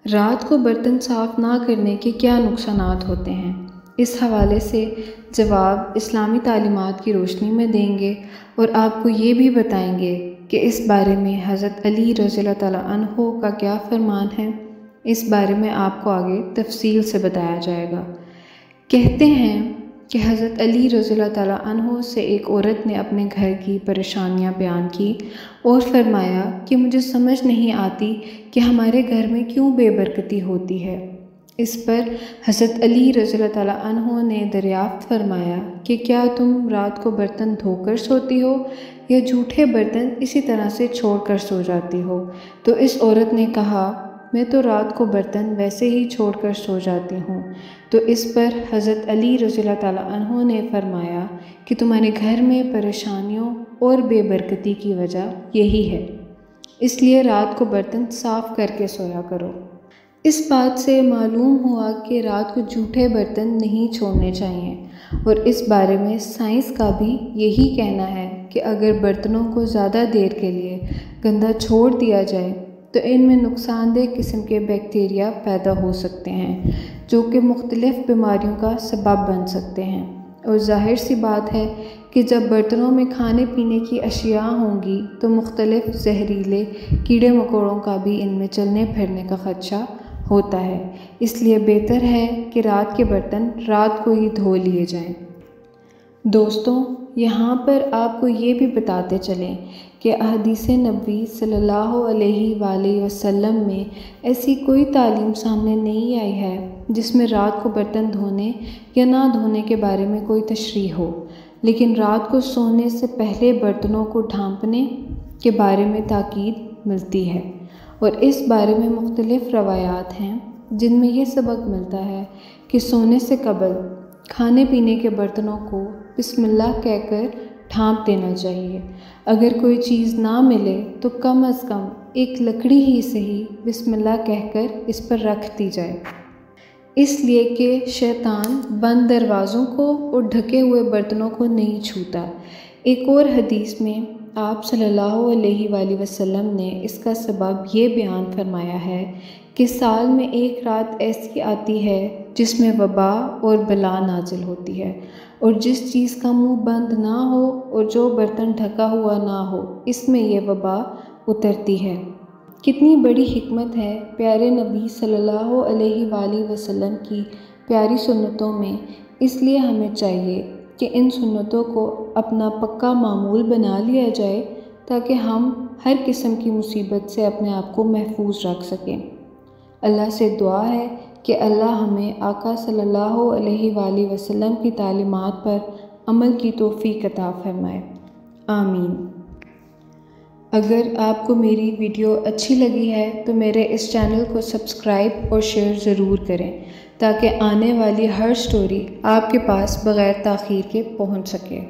رات کو برتن صاف نہ کرنے کے کیا نقصانات ہوتے ہیں؟ اس حوالے سے جواب اسلامی تعلیمات کی روشنی میں دیں گے اور آپ کو یہ بھی بتائیں گے کہ اس بارے میں حضرت علی رضی اللہ تعالیٰ عنہ کا کیا فرمان ہے۔ اس بارے میں آپ کو آگے تفصیل سے بتایا جائے گا۔ کہتے ہیں کہ حضرت علی رضی اللہ تعالیٰ عنہ سے ایک عورت نے اپنے گھر کی پریشانیاں بیان کی اور فرمایا کہ مجھے سمجھ نہیں آتی کہ ہمارے گھر میں کیوں بے برکتی ہوتی ہے۔ اس پر حضرت علی رضی اللہ تعالیٰ عنہ نے دریافت فرمایا کہ کیا تم رات کو برتن دھو کر سوتی ہو یا جھوٹے برتن اسی طرح سے چھوڑ کر سو جاتی ہو؟ تو اس عورت نے کہا میں تو رات کو برتن ویسے ہی چھوڑ کر سو جاتی ہوں۔ تو اس پر حضرت علی رضی اللہ تعالیٰ عنہ نے فرمایا کہ تمہارے گھر میں پریشانیوں اور بے برکتی کی وجہ یہی ہے، اس لیے رات کو برتن صاف کر کے سویا کرو۔ اس بات سے معلوم ہوا کہ رات کو جھوٹے برتن نہیں چھوڑنے چاہیے، اور اس بارے میں سائنس کا بھی یہی کہنا ہے کہ اگر برتنوں کو زیادہ دیر کے لیے گندا چھوڑ دیا جائے تو ان میں نقصان دہ قسم کے بیکٹیریا پیدا ہو سکتے ہیں جو کہ مختلف بیماریوں کا سبب بن سکتے ہیں، اور ظاہر سی بات ہے کہ جب برتنوں میں کھانے پینے کی اشیاء ہوں گی تو مختلف زہریلے کیڑے مکوڑوں کا بھی ان میں چلنے پھرنے کا خدشہ ہوتا ہے۔ اس لیے بہتر ہے کہ رات کے برتن رات کو ہی دھو لیے جائیں۔ دوستوں، یہاں پر آپ کو یہ بھی بتاتے چلیں کہ احادیث نبوی صلی اللہ علیہ وآلہ وسلم میں ایسی کوئی تعلیم سامنے نہیں آئی ہے جس میں رات کو برتن دھونے یا نہ دھونے کے بارے میں کوئی تشریح ہو، لیکن رات کو سونے سے پہلے برتنوں کو ڈھانپنے کے بارے میں تاکید ملتی ہے، اور اس بارے میں مختلف روایات ہیں جن میں یہ سبق ملتا ہے کہ سونے سے قبل کھانے پینے کے برتنوں کو بسم اللہ کہہ کر ڈھانپ دینا چاہیے۔ اگر کوئی چیز نہ ملے تو کم از کم ایک لکڑی ہی سے ہی بسم اللہ کہہ کر اس پر رکھ دی جائے، اس لیے کہ شیطان بند دروازوں کو اور ڈھکے ہوئے برتنوں کو نہیں چھوتا۔ ایک اور حدیث میں آپ صلی اللہ علیہ وآلہ وسلم نے اس کا سبب یہ بیان فرمایا ہے کہ سال میں ایک رات ایسی آتی ہے جس میں وبا اور بلا نازل ہوتی ہے، اور جس چیز کا منہ بند نہ ہو اور جو برتن ڈھکا ہوا نہ ہو اس میں یہ وبا اترتی ہے۔ کتنی بڑی حکمت ہے پیارے نبی صلی اللہ علیہ وآلہ وسلم کی پیاری سنتوں میں، اس لیے ہمیں چاہیے کہ ان سنتوں کو اپنا پکا معمول بنا لیا جائے تاکہ ہم ہر قسم کی مصیبت سے اپنے آپ کو محفوظ رکھ سکیں۔ اللہ سے دعا ہے کہ اللہ ہمیں آقا صلی اللہ علیہ وآلہ وسلم کی تعلیمات پر عمل کی توفیق عطا فرمائے، آمین۔ اگر آپ کو میری ویڈیو اچھی لگی ہے تو میرے اس چینل کو سبسکرائب اور شیئر ضرور کریں تاکہ آنے والی ہر سٹوری آپ کے پاس بغیر تاخیر کے پہنچ سکے۔